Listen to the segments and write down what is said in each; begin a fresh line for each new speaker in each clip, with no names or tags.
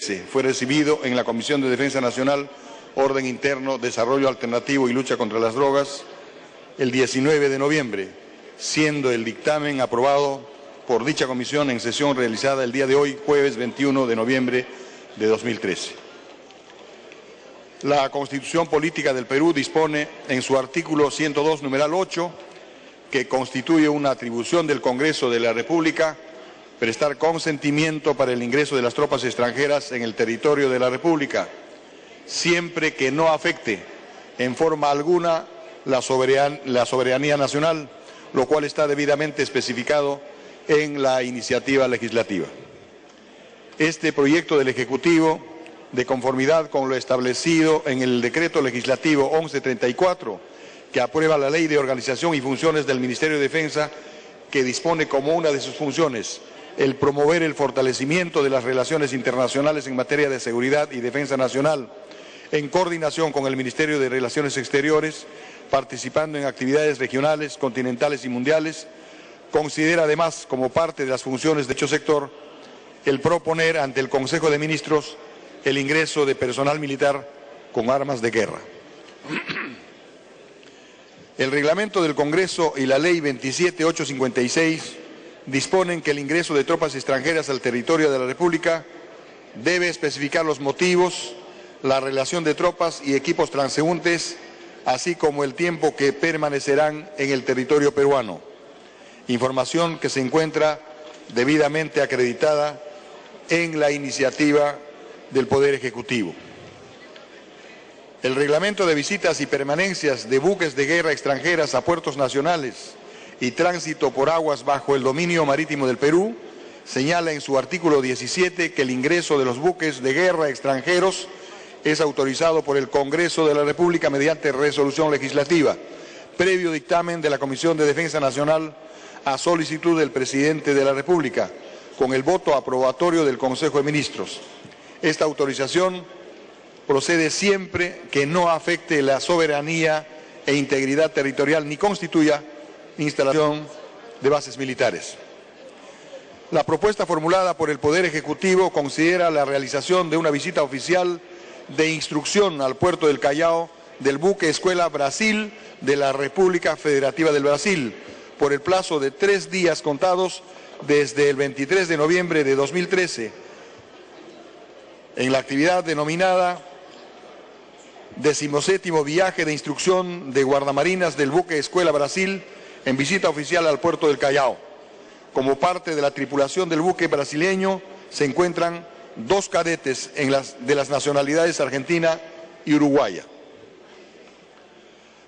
2013. Fue recibido en la Comisión de Defensa Nacional, Orden Interno, Desarrollo Alternativo y Lucha contra las Drogas el 19 de noviembre, siendo el dictamen aprobado por dicha comisión en sesión realizada el día de hoy, jueves 21 de noviembre de 2013. La Constitución Política del Perú dispone en su artículo 102, numeral 8, que constituye una atribución del Congreso de la República prestar consentimiento para el ingreso de las tropas extranjeras en el territorio de la República, siempre que no afecte en forma alguna la soberanía nacional, lo cual está debidamente especificado en la iniciativa legislativa. Este proyecto del Ejecutivo, de conformidad con lo establecido en el Decreto Legislativo 1134, que aprueba la Ley de Organización y Funciones del Ministerio de Defensa, que dispone como una de sus funciones el promover el fortalecimiento de las relaciones internacionales en materia de seguridad y defensa nacional, en coordinación con el Ministerio de Relaciones Exteriores, participando en actividades regionales, continentales y mundiales, considera además, como parte de las funciones de dicho sector, el proponer ante el Consejo de Ministros el ingreso de personal militar con armas de guerra. El reglamento del Congreso y la Ley 27856 disponen que el ingreso de tropas extranjeras al territorio de la República debe especificar los motivos, la relación de tropas y equipos transeúntes, así como el tiempo que permanecerán en el territorio peruano. Información que se encuentra debidamente acreditada en la iniciativa del Poder Ejecutivo. El reglamento de visitas y permanencias de buques de guerra extranjeras a puertos nacionales y tránsito por aguas bajo el dominio marítimo del Perú señala en su artículo 17 que el ingreso de los buques de guerra extranjeros es autorizado por el Congreso de la República mediante resolución legislativa, previo dictamen de la Comisión de Defensa Nacional a solicitud del Presidente de la República, con el voto aprobatorio del Consejo de Ministros. Esta autorización procede siempre que no afecte la soberanía e integridad territorial ni constituya instalación de bases militares. La propuesta formulada por el Poder Ejecutivo considera la realización de una visita oficial de instrucción al puerto del Callao del buque Escuela Brasil de la República Federativa del Brasil por el plazo de 3 días contados desde el 23 de noviembre de 2013 en la actividad denominada 17º viaje de instrucción de guardamarinas del buque Escuela Brasil en visita oficial al puerto del Callao. Como parte de la tripulación del buque brasileño se encuentran 2 cadetes de las nacionalidades argentina y uruguaya.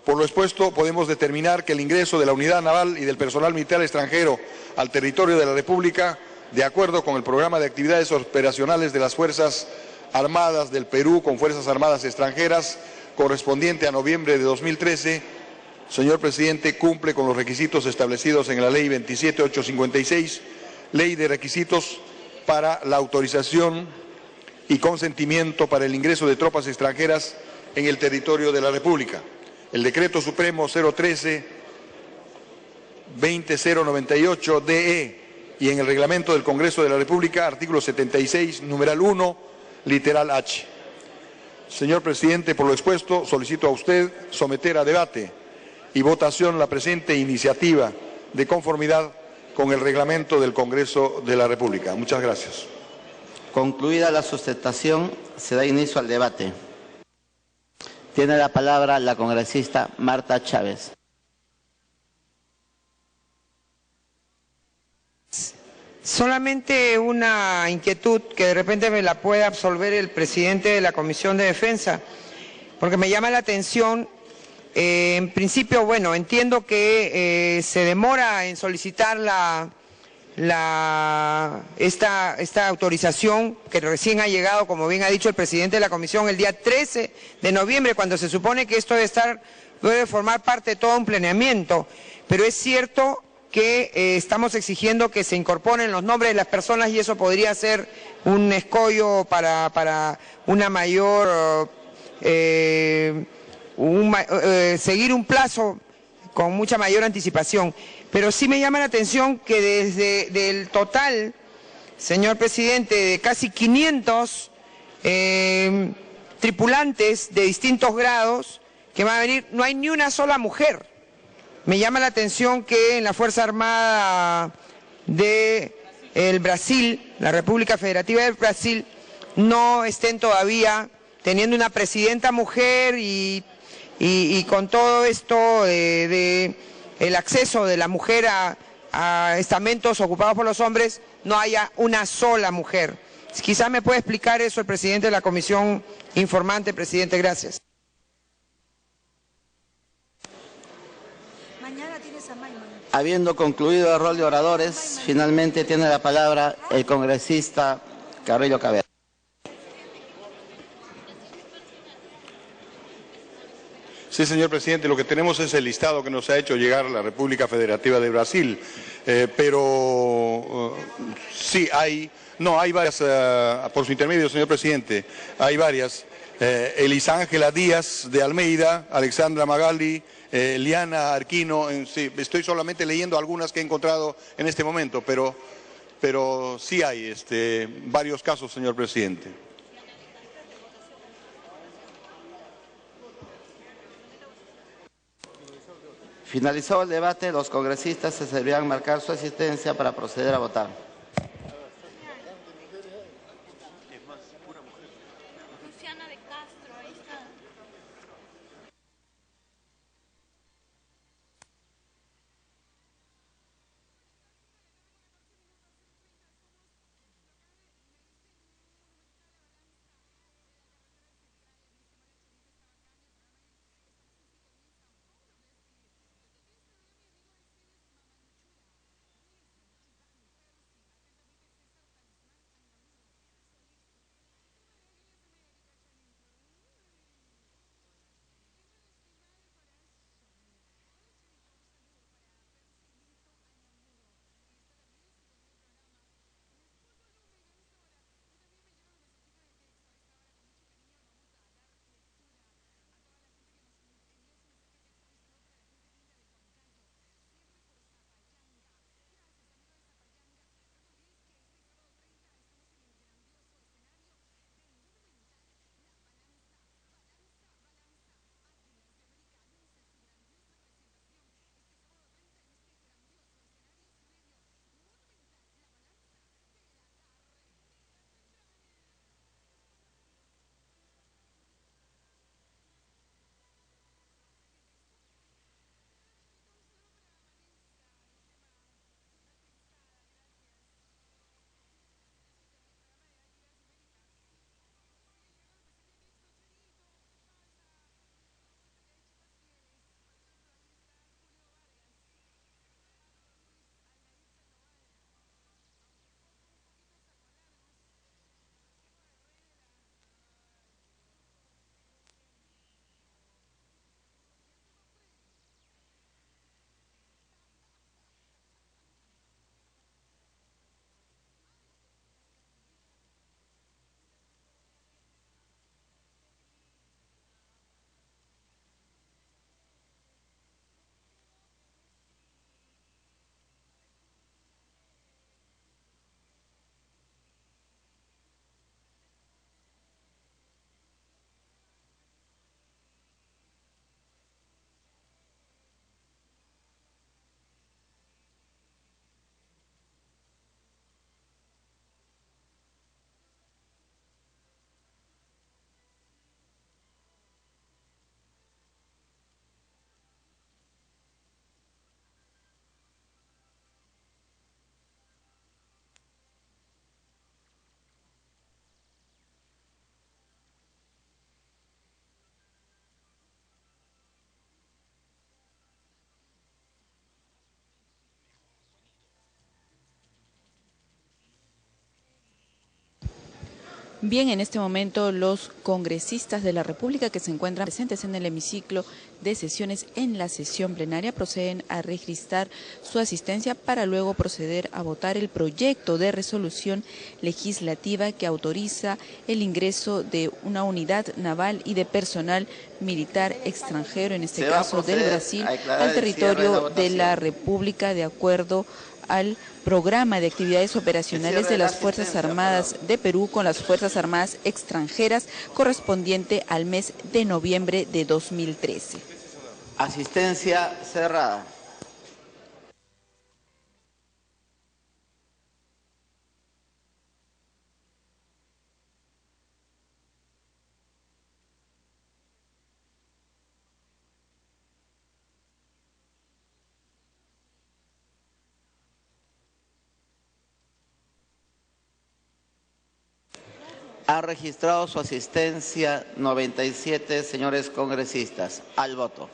Por lo expuesto, podemos determinar que el ingreso de la unidad naval y del personal militar extranjero al territorio de la República, de acuerdo con el programa de actividades operacionales de las Fuerzas Armadas del Perú con Fuerzas Armadas extranjeras, correspondiente a noviembre de 2013, señor presidente, cumple con los requisitos establecidos en la Ley 27856, Ley de Requisitos para la autorización y consentimiento para el ingreso de tropas extranjeras en el territorio de la República. El Decreto Supremo 013-20098-DE y en el Reglamento del Congreso de la República, artículo 76, numeral 1, literal H. Señor presidente, por lo expuesto, solicito a usted someter a debate y votación la presente iniciativa de conformidad con el reglamento del Congreso de la República. Muchas gracias.
Concluida la sustentación, se da inicio al debate. Tiene la palabra la congresista Marta Chávez.
Solamente una inquietud que de repente me la puede absolver el presidente de la Comisión de Defensa, porque me llama la atención. En principio, bueno, entiendo que se demora en solicitar esta autorización que recién ha llegado, como bien ha dicho el presidente de la Comisión, el día 13 de noviembre, cuando se supone que esto debe formar parte de todo un planeamiento. Pero es cierto que estamos exigiendo que se incorporen los nombres de las personas y eso podría ser un escollo para una mayor... seguir un plazo con mucha mayor anticipación. Pero sí me llama la atención que del total, señor presidente, de casi 500 tripulantes de distintos grados que van a venir. No hay ni una sola mujer. Me llama la atención que en la Fuerza Armada de Brasil, la República Federativa del Brasil, no estén todavía teniendo una presidenta mujer y con todo esto de el acceso de la mujer a estamentos ocupados por los hombres, no haya una sola mujer. Quizás me puede explicar eso el presidente de la Comisión Informante. Presidente, gracias.
Habiendo concluido el rol de oradores, finalmente tiene la palabra el congresista Carrillo Cabrera.
Sí, señor presidente, lo que tenemos es el listado que nos ha hecho llegar la República Federativa de Brasil, pero sí hay varias, por su intermedio, señor presidente, hay varias. Elisángela Díaz de Almeida, Alexandra Magali, Liana Arquino, sí, estoy solamente leyendo algunas que he encontrado en este momento, pero sí hay varios casos, señor presidente.
Finalizado el debate, los congresistas se servirán marcar su asistencia para proceder a votar.
Bien, en este momento los congresistas de la República que se encuentran presentes en el hemiciclo de sesiones en la sesión plenaria proceden a registrar su asistencia para luego proceder a votar el proyecto de resolución legislativa que autoriza el ingreso de una unidad naval y de personal militar extranjero, en este caso del Brasil, al territorio de la República de acuerdo al programa de actividades operacionales de las Fuerzas Armadas de Perú con las Fuerzas Armadas extranjeras correspondiente al mes de noviembre de 2013.
Asistencia cerrada. Ha registrado su asistencia 97 señores congresistas. Al voto.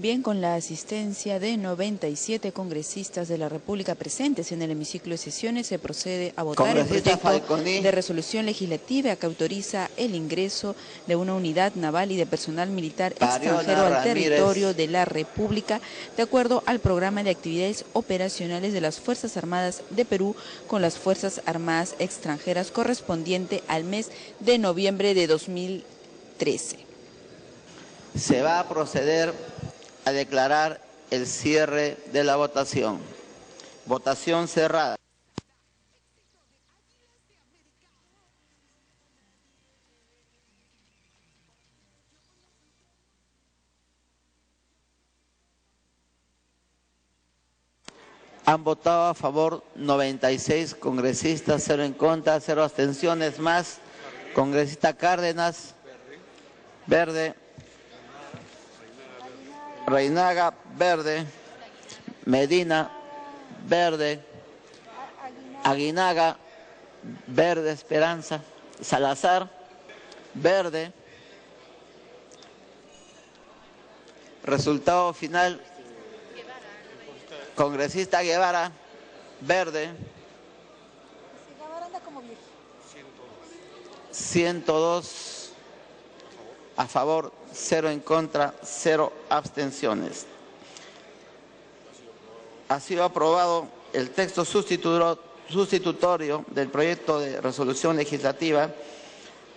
Bien, con la asistencia de 97 congresistas de la República presentes en el hemiciclo de sesiones, se procede a votar el proyecto de resolución legislativa que autoriza el ingreso de una unidad naval y de personal militar extranjero al territorio de la República, de acuerdo al programa de actividades operacionales de las Fuerzas Armadas de Perú con las Fuerzas Armadas extranjeras correspondiente al mes de noviembre de 2013.
Se va a proceder a declarar el cierre de la votación. Votación cerrada. Han votado a favor 96 congresistas, 0 en contra, 0 abstenciones más. Congresista Cárdenas, verde. Reinaga, verde. Medina, verde. Aguinaga, verde. Esperanza. Salazar, verde. Resultado final. Congresista Guevara, verde. 102 a favor, 0 en contra, 0 abstenciones. Ha sido aprobado el texto sustitutorio del proyecto de resolución legislativa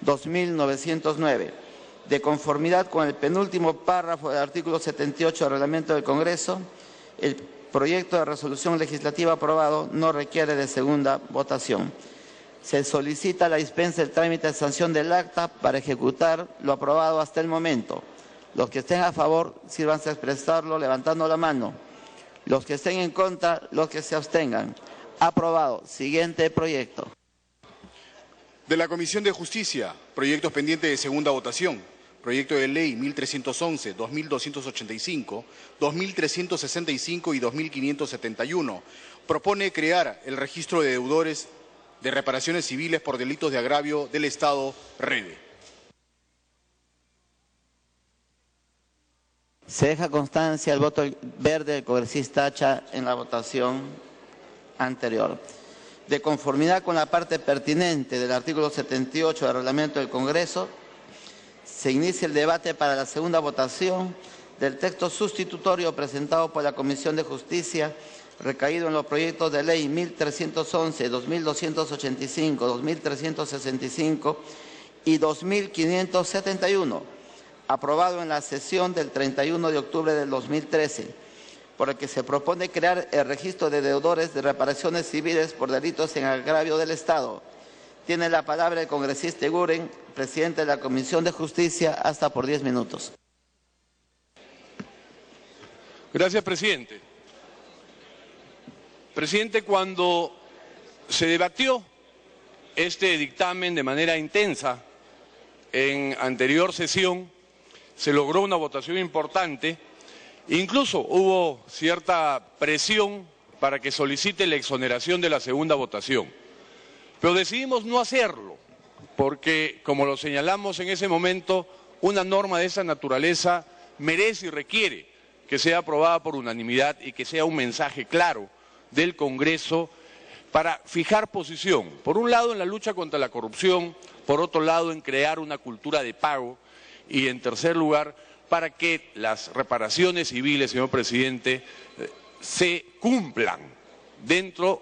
2909. De conformidad con el penúltimo párrafo del artículo 78 del reglamento del Congreso, el proyecto de resolución legislativa aprobado no requiere de segunda votación. Se solicita la dispensa del trámite de sanción del acta para ejecutar lo aprobado hasta el momento. Los que estén a favor, sírvanse a expresarlo levantando la mano. Los que estén en contra, los que se abstengan. Aprobado. Siguiente proyecto.
De la Comisión de Justicia, proyectos pendientes de segunda votación. Proyecto de ley 1311, 2285, 2365 y 2571. Propone crear el registro de deudores de reparaciones civiles por delitos de agravio del Estado, REDE.
Se deja constancia el voto verde del congresista Hacha en la votación anterior. De conformidad con la parte pertinente del artículo 78 del reglamento del Congreso, se inicia el debate para la segunda votación del texto sustitutorio presentado por la Comisión de Justicia, recaído en los proyectos de ley 1311, 2285, 2365 y 2571. aprobado en la sesión del 31 de octubre del 2013, por el que se propone crear el registro de deudores de reparaciones civiles por delitos en agravio del Estado. Tiene la palabra el congresista Eguren, presidente de la Comisión de Justicia, hasta por 10 minutos.
Gracias, presidente. Presidente, cuando se debatió este dictamen de manera intensa en anterior sesión, se logró una votación importante. Incluso hubo cierta presión para que solicite la exoneración de la segunda votación. Pero decidimos no hacerlo, porque, como lo señalamos en ese momento, una norma de esa naturaleza merece y requiere que sea aprobada por unanimidad y que sea un mensaje claro del Congreso para fijar posición, por un lado en la lucha contra la corrupción, por otro lado en crear una cultura de pago y en tercer lugar para que las reparaciones civiles, señor presidente, se cumplan dentro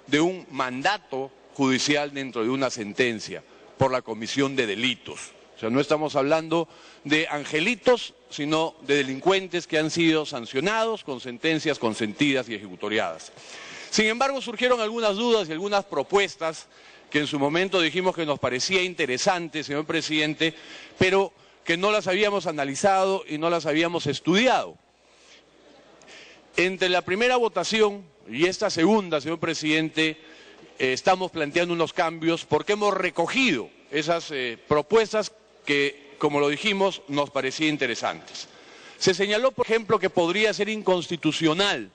de un mandato judicial, dentro de una sentencia por la comisión de delitos. O sea, no estamos hablando de angelitos, sino de delincuentes que han sido sancionados con sentencias consentidas y ejecutoriadas. Sin embargo, surgieron algunas dudas y algunas propuestas que en su momento dijimos que nos parecía interesante, señor presidente, pero que no las habíamos analizado y no las habíamos estudiado. Entre la primera votación y esta segunda, señor presidente, estamos planteando unos cambios porque hemos recogido esas propuestas que, como lo dijimos, nos parecían interesantes. Se señaló, por ejemplo, que podría ser inconstitucional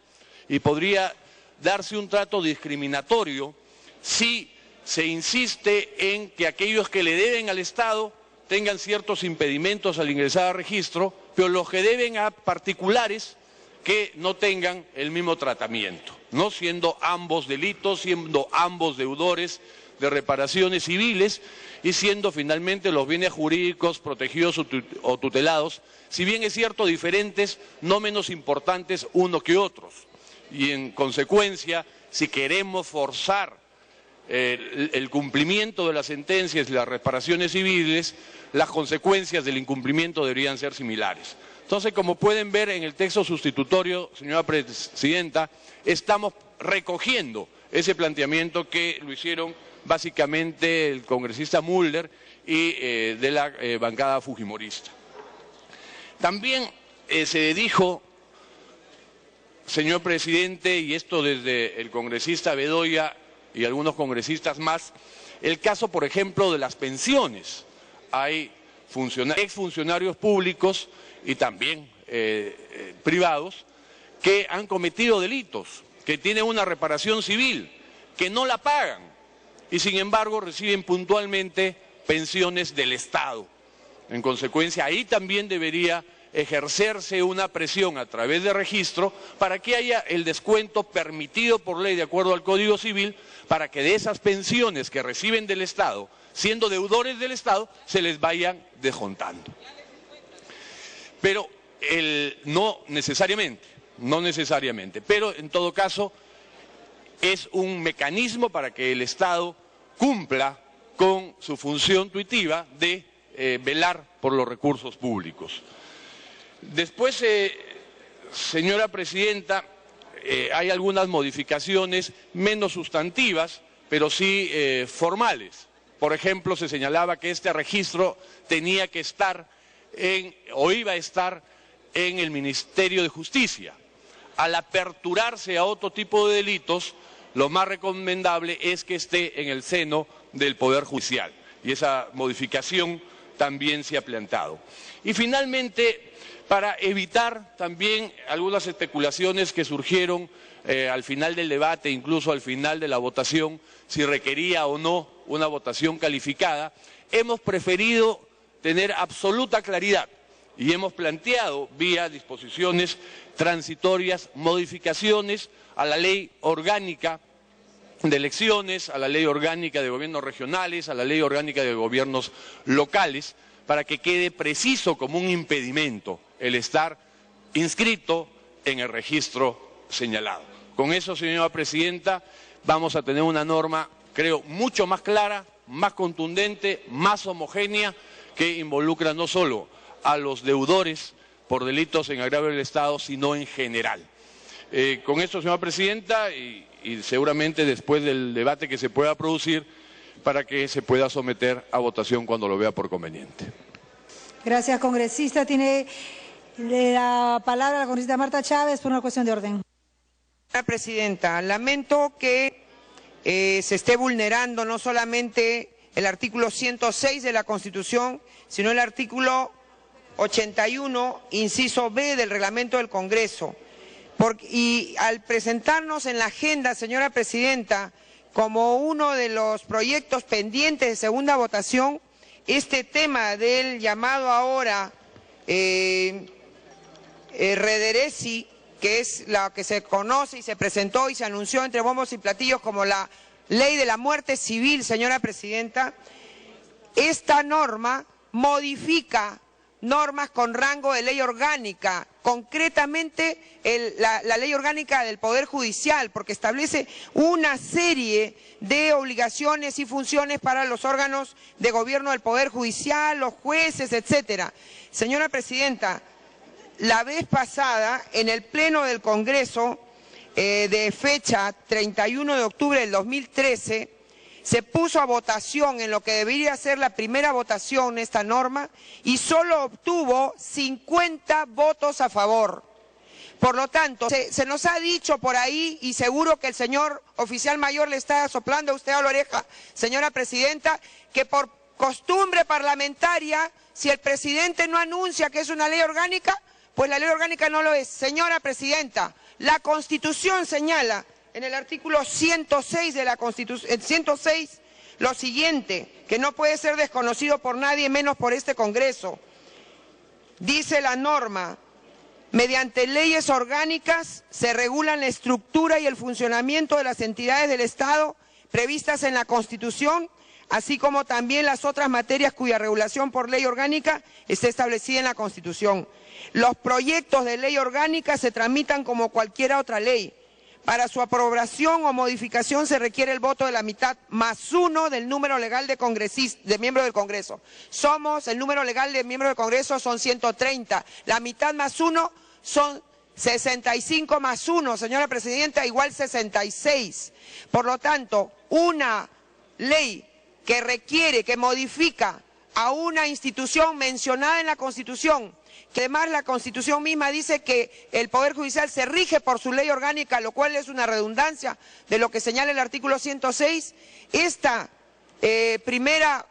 y podría darse un trato discriminatorio si se insiste en que aquellos que le deben al Estado tengan ciertos impedimentos al ingresar a registro, pero los que deben a particulares que no tengan el mismo tratamiento, ¿no? Siendo ambos delitos, siendo ambos deudores de reparaciones civiles y siendo finalmente los bienes jurídicos protegidos o tutelados, si bien es cierto, diferentes, no menos importantes uno que otros. Y en consecuencia, si queremos forzar el cumplimiento de las sentencias y las reparaciones civiles, las consecuencias del incumplimiento deberían ser similares. Entonces, como pueden ver en el texto sustitutorio, señora presidenta, estamos recogiendo ese planteamiento que lo hicieron básicamente el congresista Mulder y de la bancada fujimorista. También se dijo, señor presidente, y esto desde el congresista Bedoya y algunos congresistas más, el caso, por ejemplo, de las pensiones. Hay exfuncionarios públicos y también privados que han cometido delitos, que tienen una reparación civil, que no la pagan y sin embargo reciben puntualmente pensiones del Estado. En consecuencia, ahí también debería ejercerse una presión a través de registro para que haya el descuento permitido por ley de acuerdo al Código Civil, para que de esas pensiones que reciben del Estado, siendo deudores del Estado, se les vayan descontando. Pero no necesariamente, pero en todo caso es un mecanismo para que el Estado cumpla con su función tuitiva de velar por los recursos públicos. Después, señora presidenta, hay algunas modificaciones menos sustantivas, pero sí formales. Por ejemplo, se señalaba que este registro tenía que estar o iba a estar en el Ministerio de Justicia. Al aperturarse a otro tipo de delitos, lo más recomendable es que esté en el seno del Poder Judicial. Y esa modificación también se ha planteado. Y finalmente, para evitar también algunas especulaciones que surgieron al final del debate, incluso al final de la votación, si requería o no una votación calificada, hemos preferido tener absoluta claridad y hemos planteado vía disposiciones transitorias modificaciones a la ley orgánica de elecciones, a la ley orgánica de gobiernos regionales, a la ley orgánica de gobiernos locales, para que quede preciso como un impedimento el estar inscrito en el registro señalado. Con eso, señora presidenta, vamos a tener una norma, creo, mucho más clara, más contundente, más homogénea, que involucra no solo a los deudores por delitos en agravio del Estado, sino en general. Con esto, señora presidenta, y seguramente después del debate que se pueda producir, para que se pueda someter a votación cuando lo vea por conveniente.
Gracias, congresista. Tiene la palabra la congresista Marta Chávez por una cuestión de orden.
Señora presidenta, lamento que se esté vulnerando no solamente el artículo 106 de la Constitución, sino el artículo 81, inciso B del reglamento del Congreso. Y al presentarnos en la agenda, señora presidenta, como uno de los proyectos pendientes de segunda votación, este tema del llamado ahora Rederesi, que es la que se conoce y se presentó y se anunció entre bombos y platillos como la ley de la muerte civil, señora presidenta, esta norma modifica normas con rango de ley orgánica, concretamente la ley orgánica del Poder Judicial, porque establece una serie de obligaciones y funciones para los órganos de gobierno del Poder Judicial, los jueces, etcétera. Señora presidenta, la vez pasada, en el Pleno del Congreso, de fecha 31 de octubre del 2013, se puso a votación en lo que debería ser la primera votación esta norma y solo obtuvo 50 votos a favor. Por lo tanto, se nos ha dicho por ahí, y seguro que el señor oficial mayor le está soplando a usted a la oreja, señora presidenta, que por costumbre parlamentaria, si el presidente no anuncia que es una ley orgánica, pues la ley orgánica no lo es. Señora presidenta, la Constitución señala en el artículo 106 de la Constitución, 106, lo siguiente, que no puede ser desconocido por nadie, menos por este Congreso. Dice la norma: mediante leyes orgánicas se regulan la estructura y el funcionamiento de las entidades del Estado previstas en la Constitución, así como también las otras materias cuya regulación por ley orgánica esté establecida en la Constitución. Los proyectos de ley orgánica se tramitan como cualquier otra ley. Para su aprobación o modificación se requiere el voto de la mitad más uno del número legal de miembros del Congreso. El número legal de miembros del Congreso son 130. La mitad más uno son 65 más 1, señora presidenta, igual 66. Por lo tanto, una ley que requiere, que modifica a una institución mencionada en la Constitución, que además la Constitución misma dice que el Poder Judicial se rige por su ley orgánica, lo cual es una redundancia de lo que señala el artículo 106, esta primera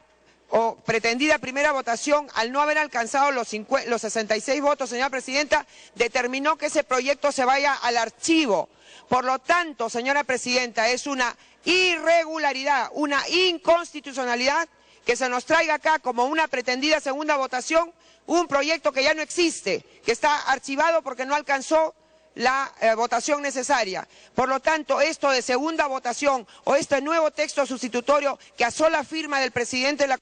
o pretendida primera votación, al no haber alcanzado los 66 votos, señora presidenta, determinó que ese proyecto se vaya al archivo. Por lo tanto, señora presidenta, es una irregularidad, una inconstitucionalidad que se nos traiga acá como una pretendida segunda votación un proyecto que ya no existe, que está archivado porque no alcanzó la votación necesaria. Por lo tanto, esto de segunda votación o este nuevo texto sustitutorio que a sola firma del presidente de la...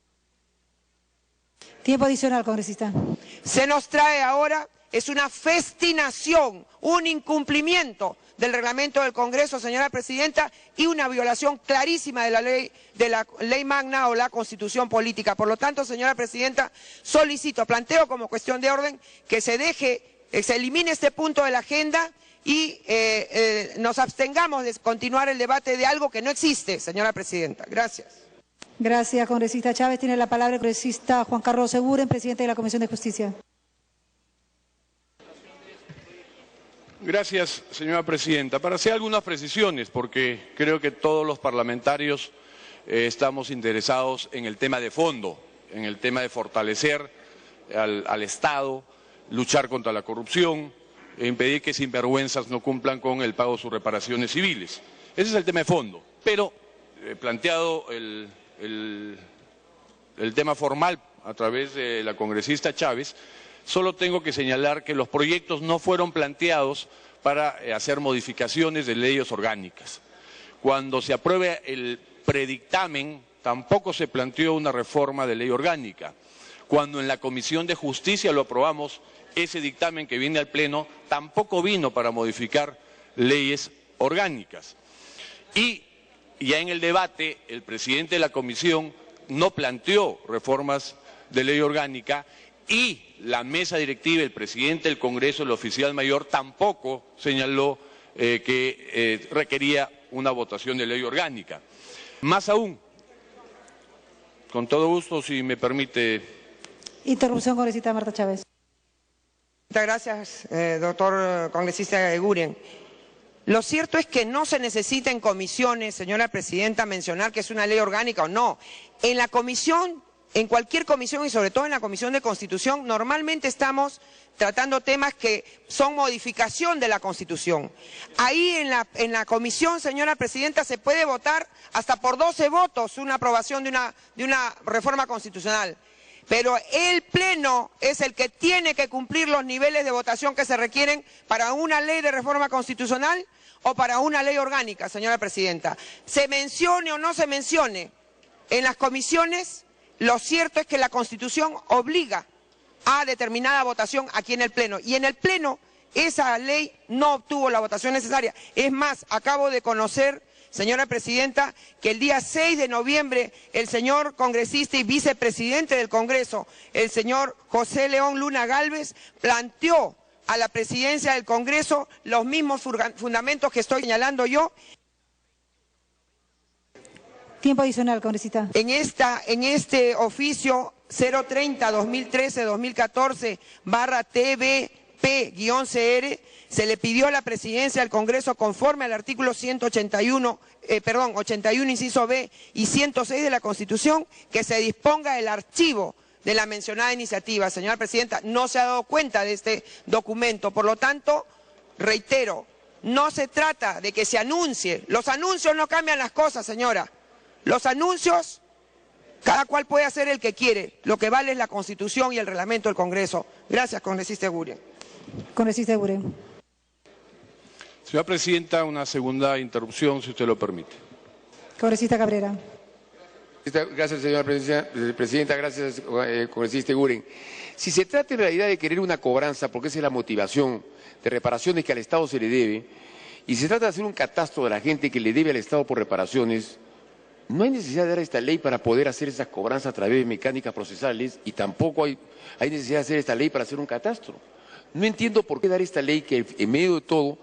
Tiempo adicional, congresista.
Se nos trae ahora, es una festinación, un incumplimiento del reglamento del Congreso, señora presidenta, y una violación clarísima de la ley magna o la Constitución política. Por lo tanto, señora presidenta, planteo como cuestión de orden que se elimine este punto de la agenda y nos abstengamos de continuar el debate de algo que no existe, señora presidenta. Gracias.
Gracias, congresista Chávez. Tiene la palabra el congresista Juan Carlos Seguren, presidente de la Comisión de Justicia.
Gracias, señora presidenta. Para hacer algunas precisiones, porque creo que todos los parlamentarios estamos interesados en el tema de fondo, en el tema de fortalecer al Estado, luchar contra la corrupción, e impedir que sinvergüenzas no cumplan con el pago de sus reparaciones civiles. Ese es el tema de fondo. Pero, planteado el tema formal a través de la congresista Chávez, solo tengo que señalar que los proyectos no fueron planteados para hacer modificaciones de leyes orgánicas. Cuando se apruebe el predictamen, tampoco se planteó una reforma de ley orgánica. Cuando en la Comisión de Justicia lo aprobamos, ese dictamen que viene al Pleno tampoco vino para modificar leyes orgánicas. Y ya en el debate, el presidente de la Comisión no planteó reformas de ley orgánica y la mesa directiva, el presidente del Congreso, el oficial mayor, tampoco señaló que requería una votación de ley orgánica. Más aún, con todo gusto, si me permite.
Interrupción, congresista Marta Chávez.
Muchas gracias, doctor congresista Eguren. Lo cierto es que no se necesita en comisiones, señora presidenta, mencionar que es una ley orgánica o no. En la comisión, en cualquier comisión y sobre todo en la Comisión de Constitución, normalmente estamos tratando temas que son modificación de la Constitución. Ahí en la comisión, señora presidenta, se puede votar hasta por 12 votos una aprobación de una reforma constitucional. Pero el Pleno es el que tiene que cumplir los niveles de votación que se requieren para una ley de reforma constitucional o para una ley orgánica, señora presidenta. Se mencione o no se mencione en las comisiones, lo cierto es que la Constitución obliga a determinada votación aquí en el Pleno. Y en el Pleno esa ley no obtuvo la votación necesaria. Es más, acabo de conocer, señora presidenta, que el día 6 de noviembre el señor congresista y vicepresidente del Congreso, el señor José León Luna Gálvez, planteó a la presidencia del Congreso los mismos fundamentos que estoy señalando yo.
Tiempo adicional, congresista.
En este oficio 030-2013-2014/TVP-CR se le pidió a la presidencia del Congreso, conforme al artículo 81, inciso B y 106 de la Constitución, que se disponga el archivo de la mencionada iniciativa. Señora presidenta, no se ha dado cuenta de este documento, por lo tanto, reitero, no se trata de que se anuncie. Los anuncios no cambian las cosas, señora. Los anuncios, cada cual puede hacer el que quiere. Lo que vale es la Constitución y el reglamento del Congreso. Gracias, congresista Eguren.
Congresista Eguren.
Señora presidenta, una segunda interrupción, si usted lo permite.
Congresista Cabrera.
Gracias, señora presidenta. Gracias, congresista Eguren. Si se trata en realidad de querer una cobranza, porque esa es la motivación de reparaciones que al Estado se le debe, y se trata de hacer un catastro de la gente que le debe al Estado por reparaciones, no hay necesidad de dar esta ley para poder hacer esas cobranzas a través de mecánicas procesales y tampoco hay necesidad de hacer esta ley para hacer un catastro. No entiendo por qué dar esta ley que en medio de todo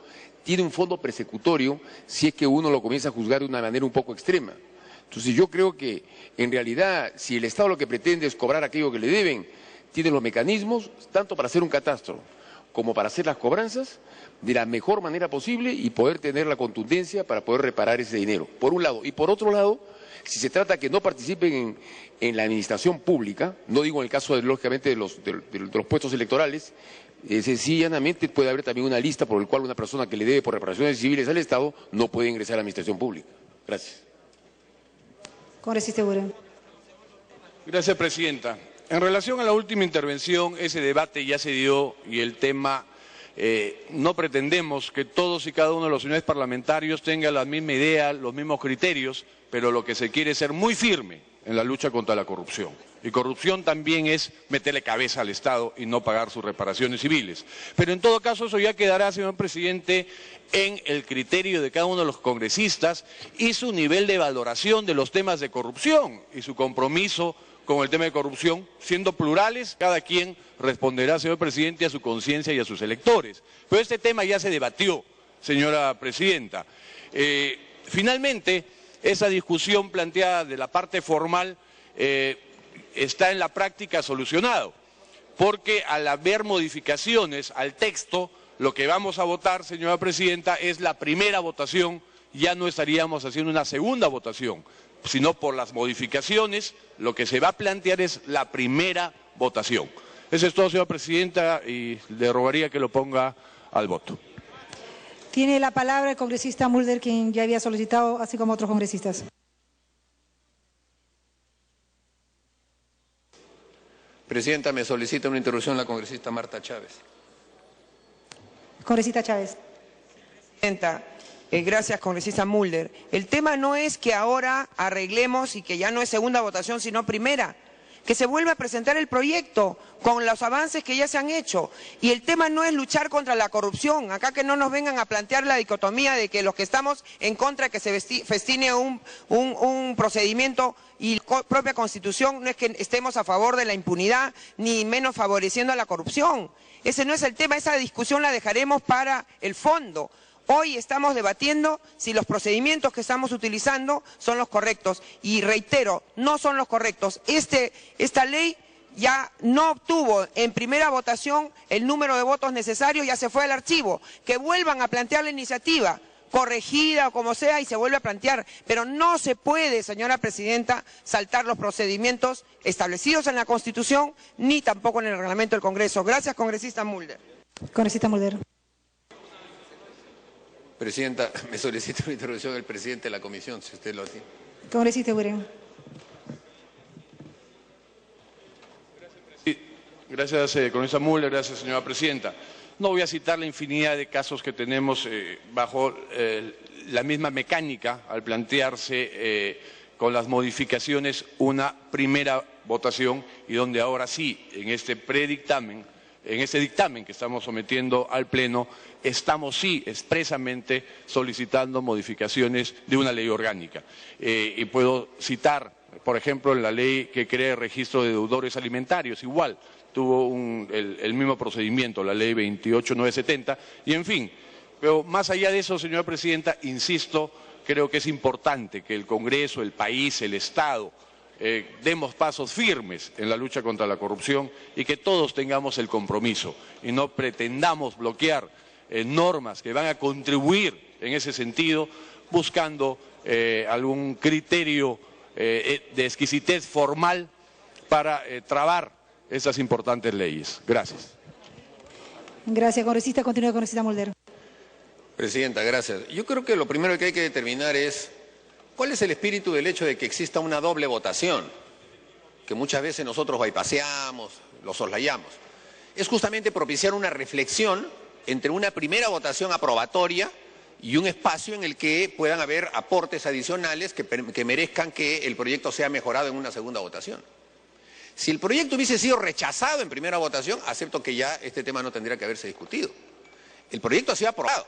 tiene un fondo persecutorio si es que uno lo comienza a juzgar de una manera un poco extrema. Entonces yo creo que en realidad si el Estado lo que pretende es cobrar aquello que le deben, tiene los mecanismos tanto para hacer un catastro como para hacer las cobranzas de la mejor manera posible y poder tener la contundencia para poder reparar ese dinero, por un lado. Y por otro lado, si se trata que no participen en la administración pública, no digo en el caso, lógicamente, de los puestos electorales, sencillamente puede haber también una lista por la cual una persona que le debe por reparaciones civiles al Estado no puede ingresar a la administración pública. Gracias.
Congresista Eguren.
Gracias, presidenta. En relación a la última intervención, ese debate ya se dio y el tema, no pretendemos que todos y cada uno de los señores parlamentarios tengan la misma idea, los mismos criterios, pero lo que se quiere es ser muy firme en la lucha contra la corrupción. Y corrupción también es meterle cabeza al Estado y no pagar sus reparaciones civiles. Pero en todo caso eso ya quedará, señor presidente, en el criterio de cada uno de los congresistas y su nivel de valoración de los temas de corrupción y su compromiso con el tema de corrupción, siendo plurales, cada quien responderá, señor presidente, a su conciencia y a sus electores. Pero este tema ya se debatió, señora presidenta. Finalmente, esa discusión planteada de la parte formal está en la práctica solucionado, porque al haber modificaciones al texto, lo que vamos a votar, señora presidenta, es la primera votación, ya no estaríamos haciendo una segunda votación, sino por las modificaciones, lo que se va a plantear es la primera votación. Eso es todo, señora presidenta, y le rogaría que lo ponga al voto.
Tiene la palabra el congresista Mulder, quien ya había solicitado, así como otros congresistas.
Presidenta, me solicita una interrupción la congresista Marta Chávez.
Congresista Chávez.
Presidenta, gracias, congresista Mulder. El tema no es que ahora arreglemos y que ya no es segunda votación, sino primera. que se vuelva a presentar el proyecto con los avances que ya se han hecho. Y el tema no es luchar contra la corrupción, acá que no nos vengan a plantear la dicotomía de que los que estamos en contra de que se festine un procedimiento y la propia Constitución, no es que estemos a favor de la impunidad ni menos favoreciendo a la corrupción. Ese no es el tema, esa discusión la dejaremos para el fondo. Hoy estamos debatiendo si los procedimientos que estamos utilizando son los correctos. Y reitero, no son los correctos. Esta ley ya no obtuvo en primera votación el número de votos necesarios, ya se fue al archivo. Que vuelvan a plantear la iniciativa, corregida o como sea, y se vuelve a plantear. Pero no se puede, señora Presidenta, saltar los procedimientos establecidos en la Constitución, ni tampoco en el reglamento del Congreso. Gracias, congresista Mulder.
Congresista Mulder.
Presidenta, me solicita una intervención el presidente de la comisión, si usted lo tiene.
Congresista Guren.
Gracias, congresista Mulder, gracias, señora presidenta. No voy a citar la infinidad de casos que tenemos bajo la misma mecánica al plantearse con las modificaciones una primera votación y donde ahora sí, en este predictamen, en este dictamen que estamos sometiendo al Pleno, estamos sí expresamente solicitando modificaciones de una ley orgánica. Y puedo citar, por ejemplo, la ley que crea el registro de deudores alimentarios, igual, tuvo el mismo procedimiento, la ley 28970, y en fin. Pero más allá de eso, señora presidenta, insisto, creo que es importante que el Congreso, el país, el Estado, demos pasos firmes en la lucha contra la corrupción y que todos tengamos el compromiso y no pretendamos bloquear normas que van a contribuir en ese sentido buscando algún criterio de exquisitez formal para trabar esas importantes leyes. Gracias.
Gracias, congresista. Continúa, congresista Mulder.
Presidenta, gracias. Yo creo que lo primero que hay que determinar es cuál es el espíritu del hecho de que exista una doble votación, que muchas veces nosotros bypaseamos, lo soslayamos. Es justamente propiciar una reflexión entre una primera votación aprobatoria y un espacio en el que puedan haber aportes adicionales que merezcan que el proyecto sea mejorado en una segunda votación. Si el proyecto hubiese sido rechazado en primera votación, acepto que ya este tema no tendría que haberse discutido. El proyecto ha sido aprobado.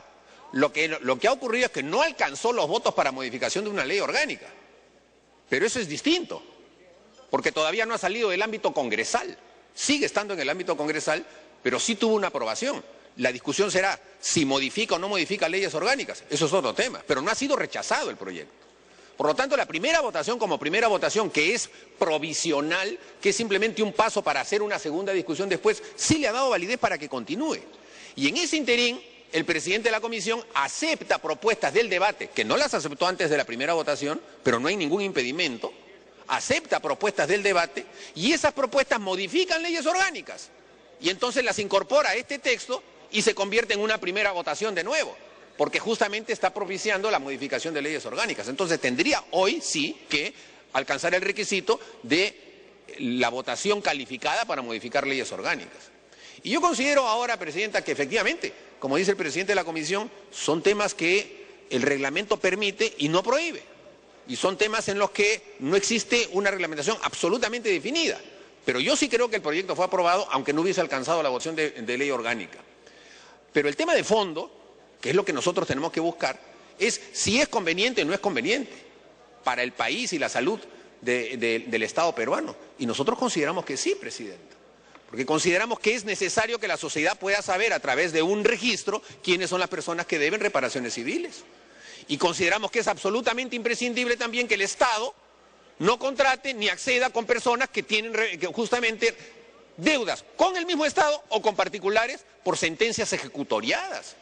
Lo que ha ocurrido es que no alcanzó los votos para modificación de una ley orgánica. Pero eso es distinto, porque todavía no ha salido del ámbito congresal. Sigue estando en el ámbito congresal, pero sí tuvo una aprobación. La discusión será si modifica o no modifica leyes orgánicas. Eso es otro tema, pero no ha sido rechazado el proyecto. Por lo tanto, la primera votación como primera votación, que es provisional, que es simplemente un paso para hacer una segunda discusión después, sí le ha dado validez para que continúe. Y en ese interín, el presidente de la comisión acepta propuestas del debate, que no las aceptó antes de la primera votación, pero no hay ningún impedimento, acepta propuestas del debate y esas propuestas modifican leyes orgánicas. Y entonces las incorpora a este texto y se convierte en una primera votación de nuevo, porque justamente está propiciando la modificación de leyes orgánicas. Entonces tendría hoy sí que alcanzar el requisito de la votación calificada para modificar leyes orgánicas. Y yo considero ahora, Presidenta, que efectivamente, como dice el presidente de la Comisión, son temas que el reglamento permite y no prohíbe. Y son temas en los que no existe una reglamentación absolutamente definida. Pero yo sí creo que el proyecto fue aprobado, aunque no hubiese alcanzado la votación de ley orgánica. Pero el tema de fondo, que es lo que nosotros tenemos que buscar, es si es conveniente o no es conveniente para el país y la salud del Estado peruano. Y nosotros consideramos que sí, Presidenta. Porque consideramos que es necesario que la sociedad pueda saber a través de un registro quiénes son las personas que deben reparaciones civiles. Y consideramos que es absolutamente imprescindible también que el Estado no contrate ni acceda con personas que tienen justamente deudas con el mismo Estado o con particulares por sentencias ejecutoriadas.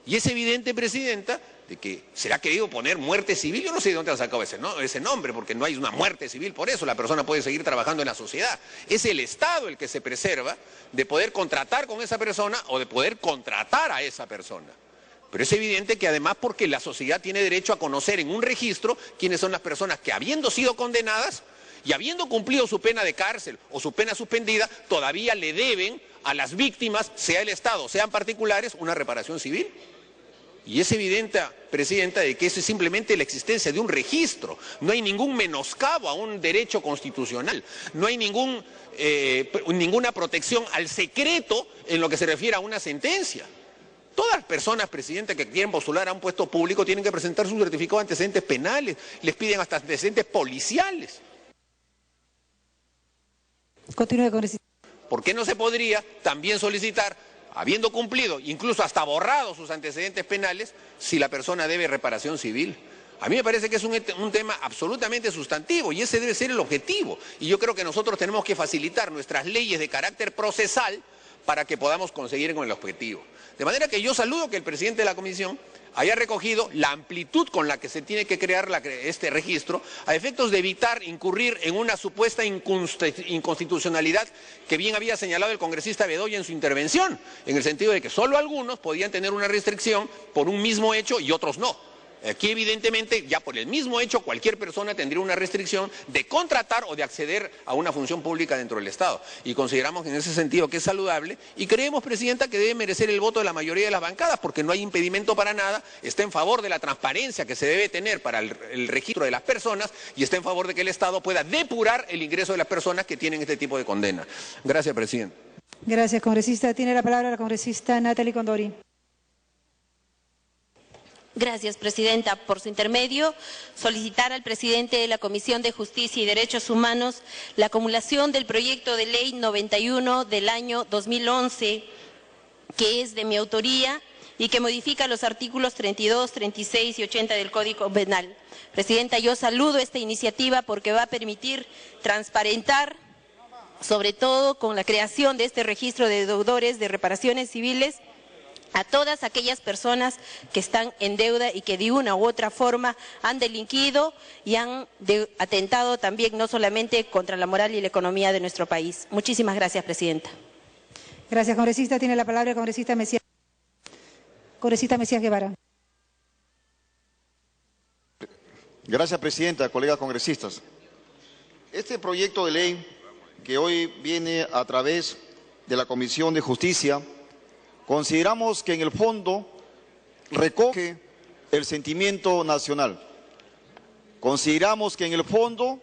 Y es evidente, Presidenta, de que se le ha querido poner muerte civil. Yo no sé de dónde han sacado ese nombre, porque no hay una muerte civil por eso. La persona puede seguir trabajando en la sociedad. Es el Estado el que se preserva de poder contratar con esa persona o de poder contratar a esa persona. Pero es evidente que además porque la sociedad tiene derecho a conocer en un registro quiénes son las personas que, habiendo sido condenadas y habiendo cumplido su pena de cárcel o su pena suspendida, todavía le deben a las víctimas, sea el Estado, sean particulares, una reparación civil. Y es evidente, Presidenta, de que eso es simplemente la existencia de un registro. No hay ningún menoscabo a un derecho constitucional, no hay ninguna protección al secreto en lo que se refiere a una sentencia. Todas las personas, Presidenta, que quieren postular a un puesto público tienen que presentar su certificado de antecedentes penales, les piden hasta antecedentes policiales.
Continúe, congresista.
¿Por qué no se podría también solicitar, habiendo cumplido, incluso hasta borrado sus antecedentes penales, si la persona debe reparación civil? A mí me parece que es un tema absolutamente sustantivo y ese debe ser el objetivo. Y yo creo que nosotros tenemos que facilitar nuestras leyes de carácter procesal para que podamos conseguir con el objetivo. De manera que yo saludo que el presidente de la Comisión haya recogido la amplitud con la que se tiene que crear este registro a efectos de evitar incurrir en una supuesta inconstitucionalidad que bien había señalado el congresista Bedoya en su intervención, en el sentido de que solo algunos podían tener una restricción por un mismo hecho y otros no. Aquí evidentemente ya por el mismo hecho cualquier persona tendría una restricción de contratar o de acceder a una función pública dentro del Estado. Y consideramos en ese sentido que es saludable y creemos, Presidenta, que debe merecer el voto de la mayoría de las bancadas porque no hay impedimento para nada, está en favor de la transparencia que se debe tener para el registro de las personas y está en favor de que el Estado pueda depurar el ingreso de las personas que tienen este tipo de condena. Gracias, Presidente.
Gracias, congresista. Tiene la palabra la congresista Natalie Condori.
Gracias, Presidenta. Por su intermedio, solicitar al presidente de la Comisión de Justicia y Derechos Humanos la acumulación del proyecto de ley 91 del año 2011, que es de mi autoría y que modifica los artículos 32, 36 y 80 del Código Penal. Presidenta, yo saludo esta iniciativa porque va a permitir transparentar, sobre todo con la creación de este registro de deudores de reparaciones civiles, a todas aquellas personas que están en deuda y que de una u otra forma han delinquido y han atentado también no solamente contra la moral y la economía de nuestro país. Muchísimas gracias, Presidenta.
Gracias, congresista. Tiene la palabra el congresista Mesías. Congresista Mesías Guevara.
Gracias, Presidenta, colegas congresistas. Este proyecto de ley que hoy viene a través de la Comisión de Justicia, consideramos que en el fondo recoge el sentimiento nacional. Consideramos que en el fondo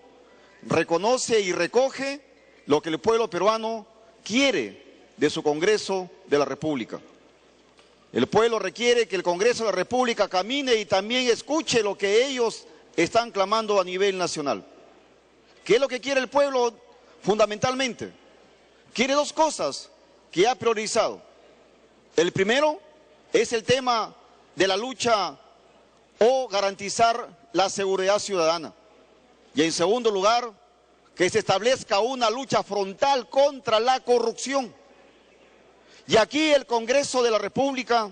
reconoce y recoge lo que el pueblo peruano quiere de su Congreso de la República. El pueblo requiere que el Congreso de la República camine y también escuche lo que ellos están clamando a nivel nacional. ¿Qué es lo que quiere el pueblo fundamentalmente? Quiere dos cosas que ha priorizado. El primero es el tema de la lucha o garantizar la seguridad ciudadana. Y en segundo lugar, que se establezca una lucha frontal contra la corrupción. Y aquí el Congreso de la República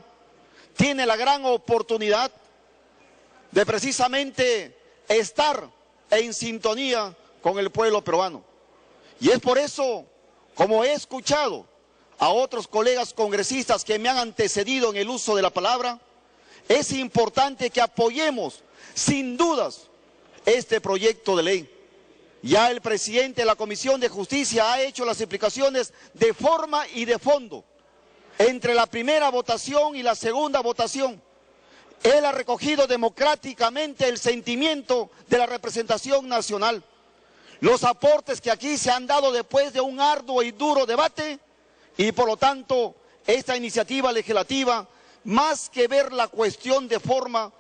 tiene la gran oportunidad de precisamente estar en sintonía con el pueblo peruano. Y es por eso, como he escuchado a otros colegas congresistas que me han antecedido en el uso de la palabra, es importante que apoyemos sin dudas este proyecto de ley. Ya el presidente de la Comisión de Justicia ha hecho las explicaciones de forma y de fondo. Entre la primera votación y la segunda votación, él ha recogido democráticamente el sentimiento de la representación nacional. Los aportes que aquí se han dado después de un arduo y duro debate, y por lo tanto, esta iniciativa legislativa, más que ver la cuestión de forma,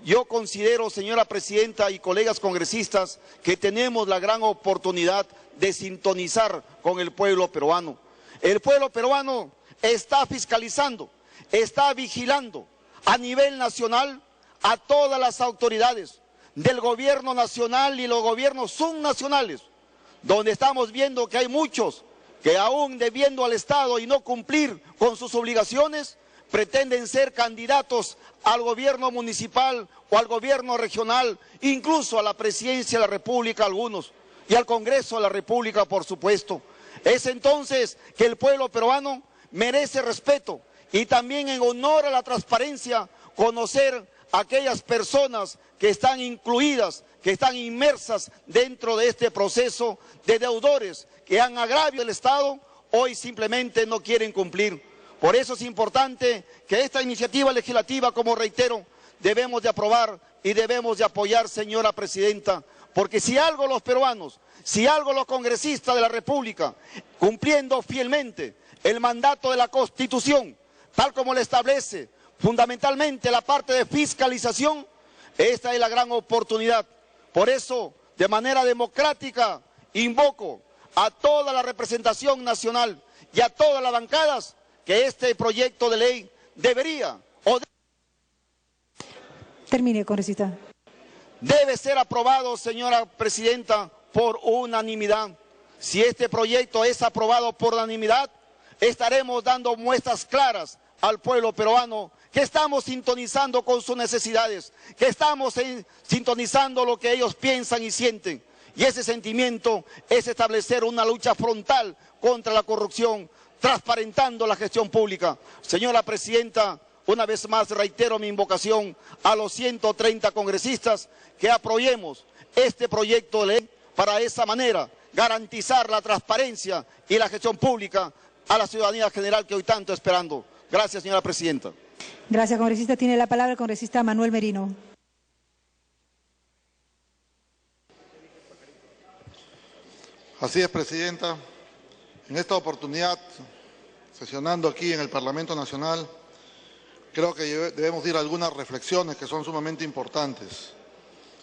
yo considero, señora presidenta y colegas congresistas, que tenemos la gran oportunidad de sintonizar con el pueblo peruano. El pueblo peruano está fiscalizando, está vigilando a nivel nacional a todas las autoridades del gobierno nacional y los gobiernos subnacionales, donde estamos viendo que hay muchos que aún debiendo al Estado y no cumplir con sus obligaciones, pretenden ser candidatos al gobierno municipal o al gobierno regional, incluso a la presidencia de la República algunos, y al Congreso de la República, por supuesto. Es entonces que el pueblo peruano merece respeto y también en honor a la transparencia conocer a aquellas personas que están incluidas, que están inmersas dentro de este proceso de deudores que han agravio del Estado, hoy simplemente no quieren cumplir.
Por eso es importante que esta iniciativa legislativa, como reitero, debemos de aprobar y debemos de apoyar, señora presidenta, porque si algo los peruanos, si algo los congresistas de la República, cumpliendo fielmente el mandato de la Constitución, tal como le establece fundamentalmente la parte de fiscalización, esta es la gran oportunidad. Por eso, de manera democrática, invoco a toda la representación nacional y a todas las bancadas que este proyecto de ley debería o
termine, congresista.
Debe ser aprobado, señora presidenta, por unanimidad. Si este proyecto es aprobado por unanimidad, estaremos dando muestras claras al pueblo peruano que estamos sintonizando con sus necesidades, que estamos sintonizando lo que ellos piensan y sienten. Y ese sentimiento es establecer una lucha frontal contra la corrupción, transparentando la gestión pública. Señora presidenta, una vez más reitero mi invocación a los 130 congresistas que apoyemos este proyecto de ley para de esa manera garantizar la transparencia y la gestión pública a la ciudadanía general que hoy tanto esperando. Gracias, señora presidenta.
Gracias, congresista. Tiene la palabra el congresista Manuel Merino.
Así es, presidenta. En esta oportunidad, sesionando aquí en el Parlamento Nacional, creo que debemos ir a algunas reflexiones que son sumamente importantes.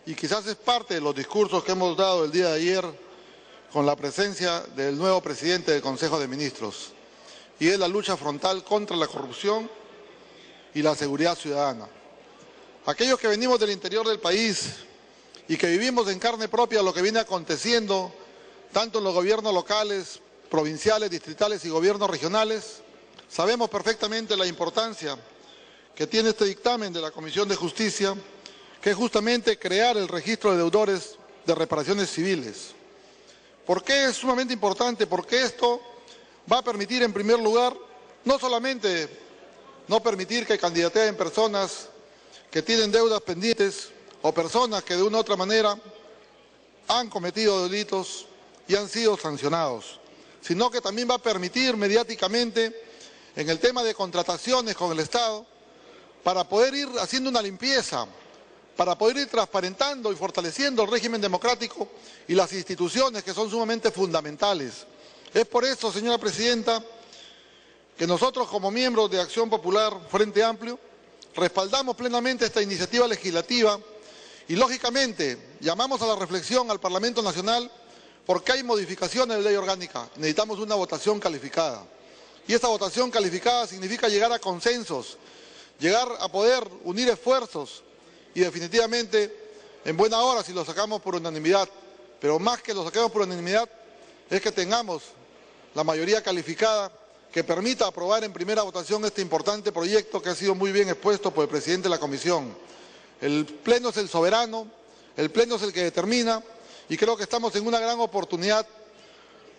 Y quizás es parte de los discursos que hemos dado el día de ayer con la presencia del nuevo presidente del Consejo de Ministros. Y es la lucha frontal contra la corrupción y la seguridad ciudadana. Aquellos que venimos del interior del país y que vivimos en carne propia lo que viene aconteciendo tanto en los gobiernos locales, provinciales, distritales y gobiernos regionales, sabemos perfectamente la importancia que tiene este dictamen de la Comisión de Justicia, que es justamente crear el registro de deudores de reparaciones civiles. ¿Por qué es sumamente importante? Porque esto va a permitir, en primer lugar, no solamente no permitir que candidateen personas que tienen deudas pendientes o personas que de una u otra manera han cometido delitos y han sido sancionados, sino que también va a permitir mediáticamente en el tema de contrataciones con el Estado para poder ir haciendo una limpieza, para poder ir transparentando y fortaleciendo el régimen democrático y las instituciones que son sumamente fundamentales. Es por eso, señora presidenta, que nosotros como miembros de Acción Popular Frente Amplio respaldamos plenamente esta iniciativa legislativa y lógicamente llamamos a la reflexión al Parlamento Nacional porque hay modificaciones de ley orgánica, necesitamos una votación calificada. Y esta votación calificada significa llegar a consensos, llegar a poder unir esfuerzos y definitivamente en buena hora si lo sacamos por unanimidad, pero más que lo saquemos por unanimidad es que tengamos la mayoría calificada que permita aprobar en primera votación este importante proyecto que ha sido muy bien expuesto por el presidente de la Comisión. El Pleno es el soberano, el Pleno es el que determina y creo que estamos en una gran oportunidad,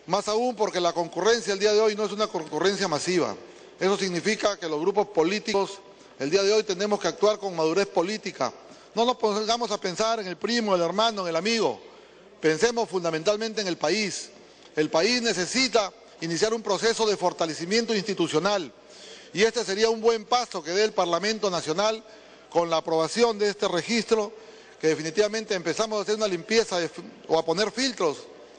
más aún porque la concurrencia el día de hoy no es una concurrencia masiva. Eso significa que los grupos políticos el día de hoy tenemos que actuar con madurez política. No nos pongamos a pensar en el primo, el hermano, en el amigo. Pensemos fundamentalmente en el país. El país necesita iniciar un proceso de fortalecimiento institucional y este sería un buen paso que dé el Parlamento Nacional con la aprobación de este registro, que definitivamente empezamos a hacer una limpieza o a poner filtros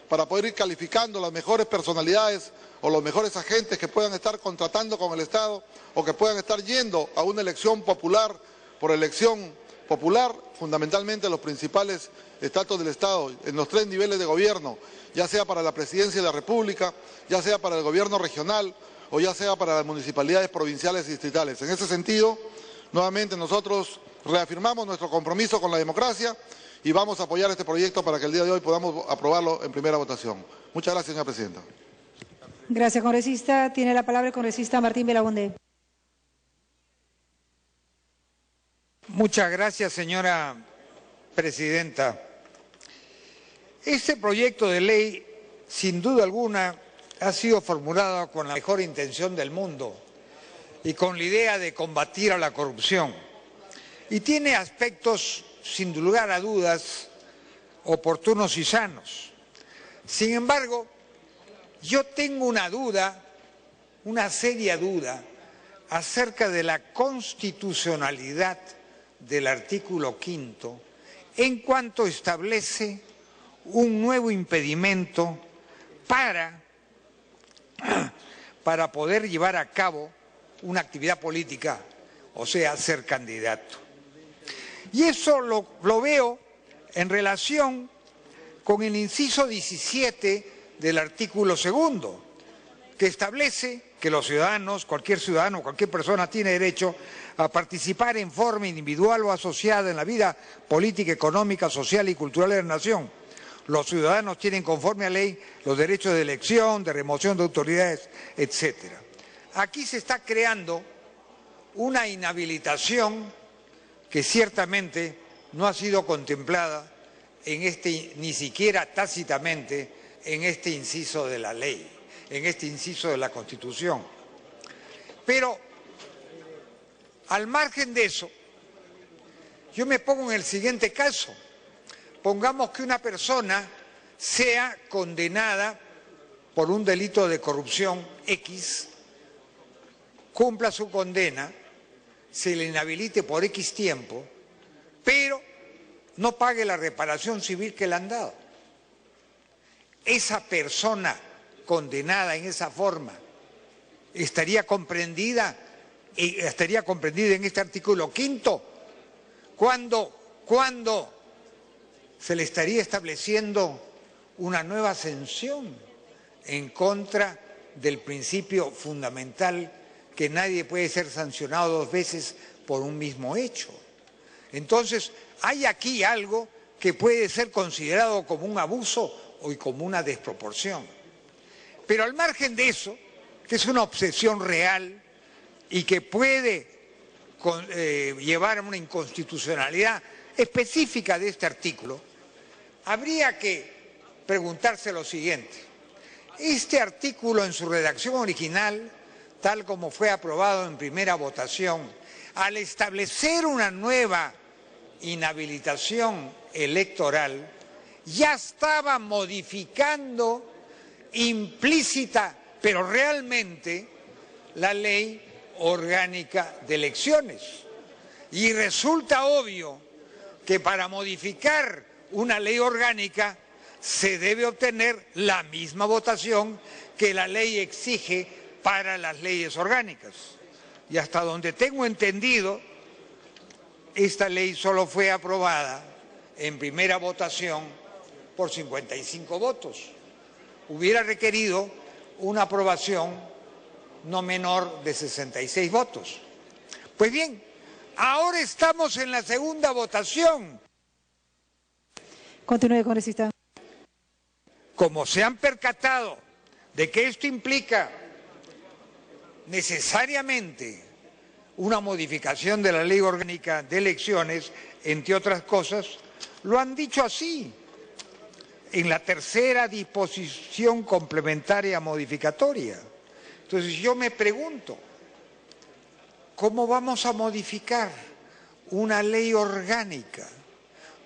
para poder ir calificando las mejores personalidades o los mejores agentes que puedan estar contratando con el Estado o que puedan estar yendo a una elección popular, por elección popular, fundamentalmente los principales estratos del Estado, en los 3 niveles de gobierno, ya sea para la Presidencia de la República, ya sea para el gobierno regional o ya sea para las municipalidades provinciales y distritales. En ese sentido, nuevamente nosotros reafirmamos nuestro compromiso con la democracia y vamos a apoyar este proyecto para que el día de hoy podamos aprobarlo en primera votación. Muchas gracias, señora presidenta.
Gracias, congresista. Tiene la palabra el congresista Martín Belaunde.
Muchas gracias, señora presidenta. Este proyecto de ley, sin duda alguna, ha sido formulado con la mejor intención del mundo y con la idea de combatir a la corrupción. Y tiene aspectos, sin lugar a dudas, oportunos y sanos. Sin embargo, yo tengo una duda, una seria duda, acerca de la constitucionalidad del artículo 5 en cuanto establece un nuevo impedimento para poder llevar a cabo una actividad política, o sea, ser candidato. Y eso lo veo en relación con el inciso 17 del artículo 2, que establece que los ciudadanos, cualquier ciudadano, cualquier persona tiene derecho a participar en forma individual o asociada en la vida política, económica, social y cultural de la nación. Los ciudadanos tienen conforme a ley los derechos de elección, de remoción de autoridades, etc. Aquí se está creando una inhabilitación que ciertamente no ha sido contemplada ni siquiera tácitamente en este inciso de la ley, en este inciso de la Constitución. Pero, al margen de eso, yo me pongo en el siguiente caso. Pongamos que una persona sea condenada por un delito de corrupción X, cumpla su condena, se le inhabilite por X tiempo, pero no pague la reparación civil que le han dado. Esa persona condenada en esa forma estaría comprendida en este artículo 5 cuando se le estaría estableciendo una nueva sanción en contra del principio fundamental que nadie puede ser sancionado 2 veces por un mismo hecho. Entonces, hay aquí algo que puede ser considerado como un abuso o como una desproporción. Pero al margen de eso, que es una obsesión real y que puede llevar a una inconstitucionalidad específica de este artículo, habría que preguntarse lo siguiente. Este artículo en su redacción original, tal como fue aprobado en primera votación, al establecer una nueva inhabilitación electoral, ya estaba modificando implícita, pero realmente, la ley orgánica de elecciones. Y resulta obvio que para modificar una ley orgánica se debe obtener la misma votación que la ley exige para las leyes orgánicas. Y hasta donde tengo entendido, esta ley solo fue aprobada en primera votación por 55 votos. Hubiera requerido una aprobación no menor de 66 votos. Pues bien, ahora estamos en la segunda votación.
Continúe, congresista.
Como se han percatado de que esto implica necesariamente una modificación de la ley orgánica de elecciones, entre otras cosas, lo han dicho así, en la tercera disposición complementaria modificatoria. Entonces yo me pregunto, ¿cómo vamos a modificar una ley orgánica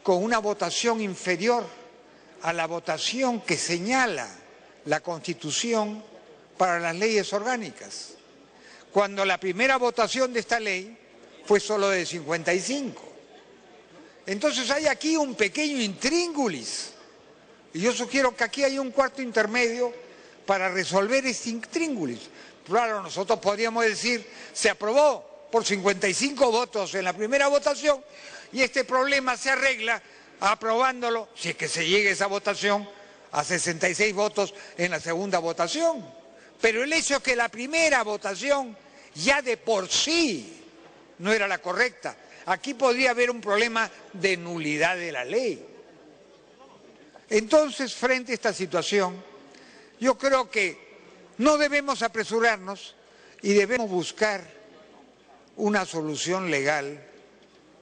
con una votación inferior a la votación que señala la Constitución para las leyes orgánicas, cuando la primera votación de esta ley fue solo de 55? Entonces hay aquí un pequeño intríngulis, y yo sugiero que aquí haya un cuarto intermedio para resolver este intríngulis. Claro, nosotros podríamos decir, se aprobó por 55 votos en la primera votación, y este problema se arregla aprobándolo, si es que se llegue a esa votación, a 66 votos en la segunda votación. Pero el hecho es que la primera votación ya de por sí no era la correcta. Aquí podría haber un problema de nulidad de la ley. Entonces, frente a esta situación, yo creo que no debemos apresurarnos y debemos buscar una solución legal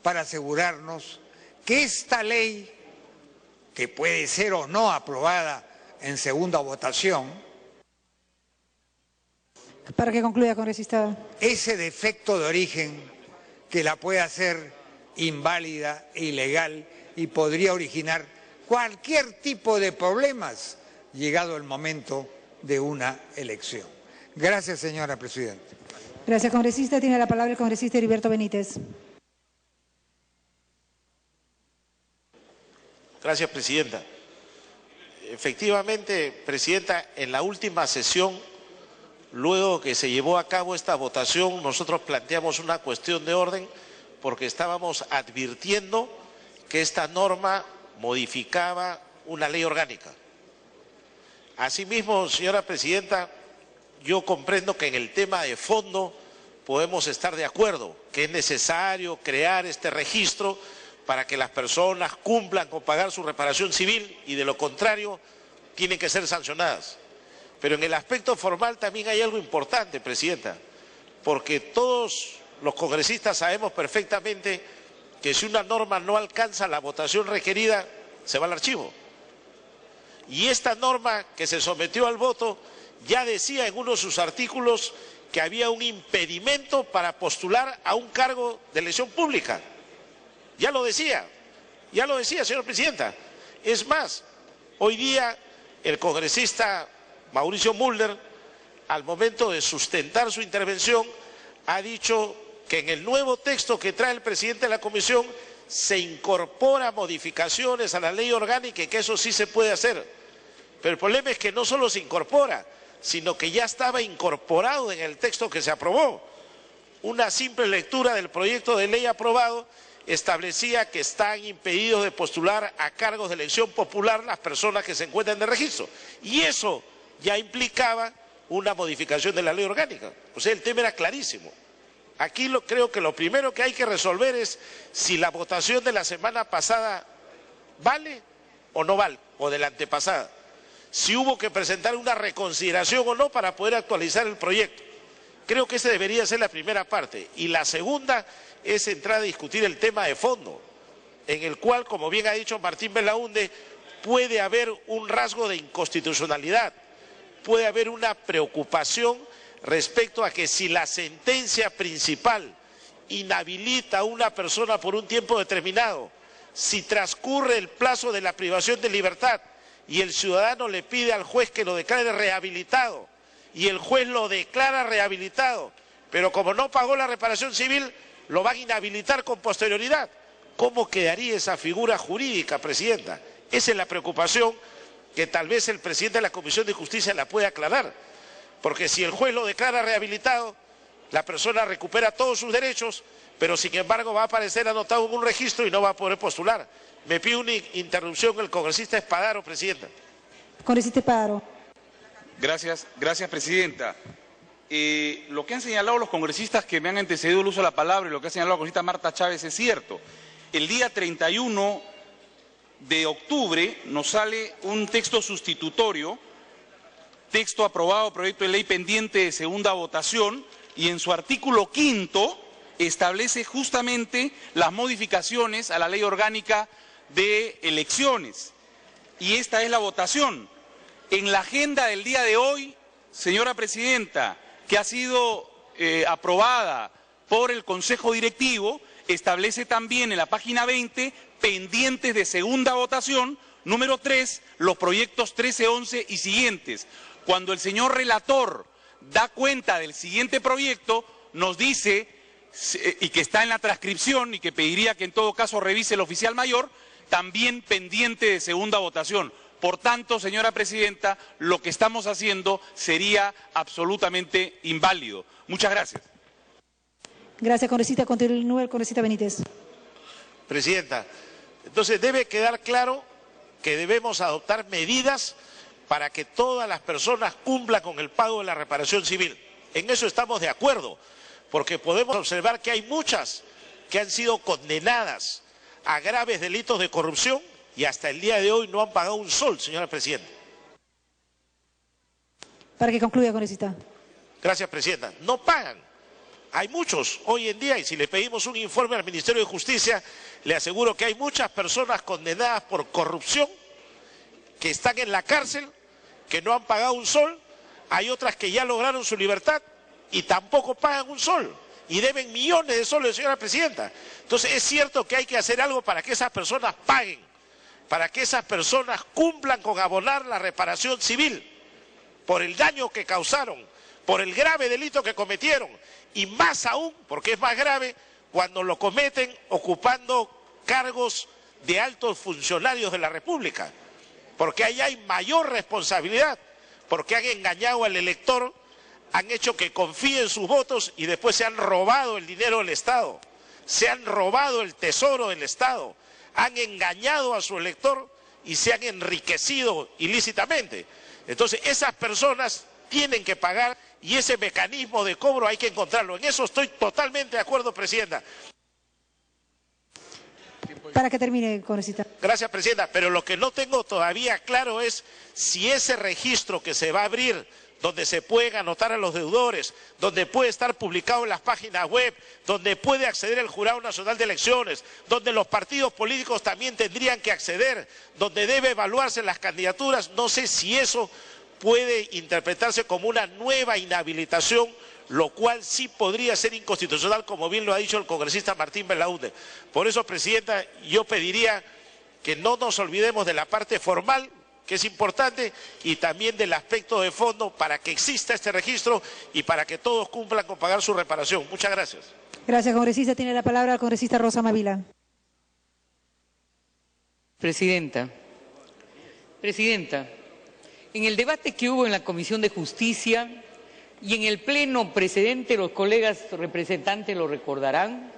para asegurarnos que esta ley, que puede ser o no aprobada en segunda votación,
para que concluya, congresista.
Ese defecto de origen que la puede hacer inválida e ilegal y podría originar cualquier tipo de problemas llegado el momento de una elección. Gracias, señora presidenta.
Gracias, congresista. Tiene la palabra el congresista Heriberto Benítez.
Gracias, presidenta. Efectivamente, presidenta, en la última sesión, luego que se llevó a cabo esta votación, nosotros planteamos una cuestión de orden porque estábamos advirtiendo que esta norma modificaba una ley orgánica. Asimismo, señora presidenta, yo comprendo que en el tema de fondo podemos estar de acuerdo, que es necesario crear este registro para que las personas cumplan con pagar su reparación civil y de lo contrario tienen que ser sancionadas. Pero en el aspecto formal también hay algo importante, presidenta, porque todos los congresistas sabemos perfectamente que si una norma no alcanza la votación requerida, se va al archivo. Y esta norma que se sometió al voto ya decía en uno de sus artículos que había un impedimento para postular a un cargo de elección pública. Ya lo decía, señora presidenta. Es más, hoy día el congresista Mauricio Mulder, al momento de sustentar su intervención, ha dicho que en el nuevo texto que trae el presidente de la comisión se incorpora modificaciones a la ley orgánica y que eso sí se puede hacer. Pero el problema es que no solo se incorpora, sino que ya estaba incorporado en el texto que se aprobó. Una simple lectura del proyecto de ley aprobado establecía que están impedidos de postular a cargos de elección popular las personas que se encuentran en el registro. Y eso ya implicaba una modificación de la ley orgánica. O sea, el tema era clarísimo. Aquí creo que lo primero que hay que resolver es si la votación de la semana pasada vale o no vale, o de la antepasada. Si hubo que presentar una reconsideración o no para poder actualizar el proyecto. Creo que esa debería ser la primera parte. Y la segunda es entrar a discutir el tema de fondo, en el cual, como bien ha dicho Martín Belaunde, puede haber un rasgo de inconstitucionalidad, puede haber una preocupación respecto a que si la sentencia principal inhabilita a una persona por un tiempo determinado, si transcurre el plazo de la privación de libertad y el ciudadano le pide al juez que lo declare rehabilitado y el juez lo declara rehabilitado, pero como no pagó la reparación civil, lo van a inhabilitar con posterioridad. ¿Cómo quedaría esa figura jurídica, presidenta? Esa es la preocupación que tal vez el presidente de la Comisión de Justicia la puede aclarar. Porque si el juez lo declara rehabilitado, la persona recupera todos sus derechos, pero sin embargo va a aparecer anotado en un registro y no va a poder postular. Me pide una interrupción el congresista Espadaro, presidenta.
Congresista Espadaro.
Gracias, presidenta. Lo que han señalado los congresistas que me han antecedido el uso de la palabra y lo que ha señalado la congresista Marta Chávez es cierto. El día 31 de octubre nos sale un texto sustitutorio, texto aprobado, proyecto de ley pendiente de segunda votación, y en su artículo 5º establece justamente las modificaciones a la ley orgánica de elecciones. Y esta es la votación. En la agenda del día de hoy, señora presidenta, que ha sido aprobada por el Consejo Directivo, establece también en la página 20, pendientes de segunda votación, número 3, los proyectos 13, 11 y siguientes. Cuando el señor relator da cuenta del siguiente proyecto, nos dice, y que está en la transcripción y que pediría que en todo caso revise el oficial mayor, también pendiente de segunda votación. Por tanto, señora presidenta, lo que estamos haciendo sería absolutamente inválido. Muchas gracias.
Gracias, congresista. Continúa el congresista Benítez.
Presidenta, entonces debe quedar claro que debemos adoptar medidas para que todas las personas cumplan con el pago de la reparación civil. En eso estamos de acuerdo, porque podemos observar que hay muchas que han sido condenadas a graves delitos de corrupción y hasta el día de hoy no han pagado un sol, señora presidenta.
Para que concluya, congresista.
Gracias, presidenta. No pagan. Hay muchos hoy en día, y si le pedimos un informe al Ministerio de Justicia, le aseguro que hay muchas personas condenadas por corrupción que están en la cárcel, que no han pagado un sol. Hay otras que ya lograron su libertad y tampoco pagan un sol. Y deben millones de soles, señora presidenta. Entonces es cierto que hay que hacer algo para que esas personas paguen, para que esas personas cumplan con abonar la reparación civil por el daño que causaron, por el grave delito que cometieron y más aún, porque es más grave, cuando lo cometen ocupando cargos de altos funcionarios de la República, porque ahí hay mayor responsabilidad, porque han engañado al elector, han hecho que confíe en sus votos y después se han robado el dinero del Estado, se han robado el tesoro del Estado, han engañado a su elector y se han enriquecido ilícitamente. Entonces esas personas tienen que pagar y ese mecanismo de cobro hay que encontrarlo. En eso estoy totalmente de acuerdo, Presidenta.
Para que termine, congresista.
Gracias, Presidenta. Pero lo que no tengo todavía claro es si ese registro que se va a abrir, donde se pueden anotar a los deudores, donde puede estar publicado en las páginas web, donde puede acceder el Jurado Nacional de Elecciones, donde los partidos políticos también tendrían que acceder, donde debe evaluarse las candidaturas, no sé si eso puede interpretarse como una nueva inhabilitación, lo cual sí podría ser inconstitucional, como bien lo ha dicho el congresista Martín Belaúnde. Por eso, Presidenta, yo pediría que no nos olvidemos de la parte formal, que es importante, y también del aspecto de fondo para que exista este registro y para que todos cumplan con pagar su reparación. Muchas gracias.
Gracias, congresista. Tiene la palabra el congresista Rosa Mavila.
Presidenta, en el debate que hubo en la Comisión de Justicia y en el pleno precedente, los colegas representantes lo recordarán,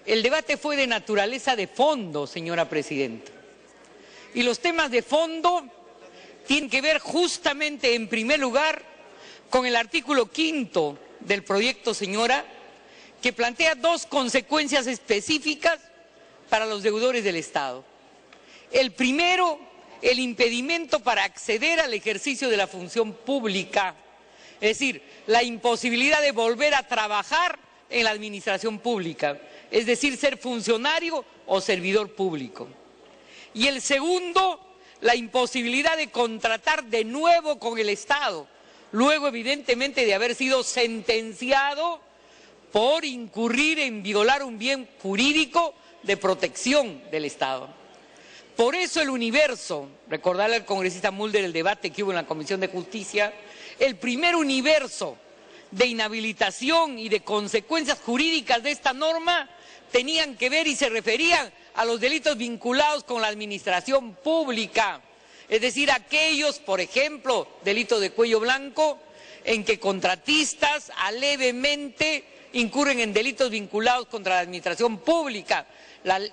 el debate fue de naturaleza de fondo, señora Presidenta. Y los temas de fondo tienen que ver justamente, en primer lugar, con el artículo 5 del proyecto, señora, que plantea dos consecuencias específicas para los deudores del Estado. El primero, el impedimento para acceder al ejercicio de la función pública, es decir, la imposibilidad de volver a trabajar en la administración pública, es decir, ser funcionario o servidor público. Y el segundo, la imposibilidad de contratar de nuevo con el Estado, luego evidentemente de haber sido sentenciado por incurrir en violar un bien jurídico de protección del Estado. Por eso el universo, recordarle al congresista Mulder el debate que hubo en la Comisión de Justicia, el primer universo de inhabilitación y de consecuencias jurídicas de esta norma tenían que ver y se referían a los delitos vinculados con la administración pública, es decir, aquellos, por ejemplo, delitos de cuello blanco, en que contratistas alevemente incurren en delitos vinculados contra la administración pública.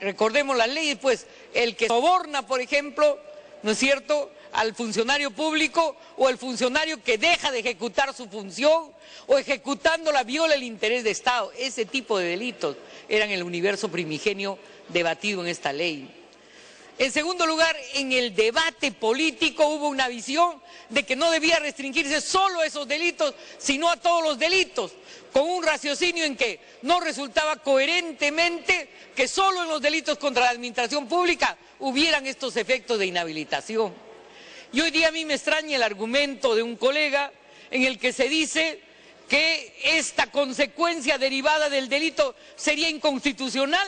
Recordemos las leyes, pues, el que soborna, por ejemplo, ¿no es cierto?, al funcionario público o el funcionario que deja de ejecutar su función o ejecutándola viola el interés de Estado. Ese tipo de delitos eran el universo primigenio debatido en esta ley. En segundo lugar, en el debate político hubo una visión de que no debía restringirse solo a esos delitos, sino a todos los delitos, con un raciocinio en que no resultaba coherentemente que solo en los delitos contra la administración pública hubieran estos efectos de inhabilitación. Y hoy día a mí me extraña el argumento de un colega en el que se dice que esta consecuencia derivada del delito sería inconstitucional,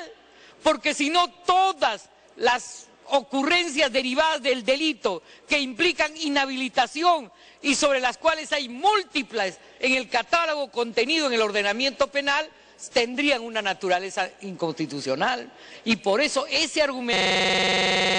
porque si no todas las ocurrencias derivadas del delito que implican inhabilitación y sobre las cuales hay múltiples en el catálogo contenido en el ordenamiento penal, tendrían una naturaleza inconstitucional. Y por eso ese argumento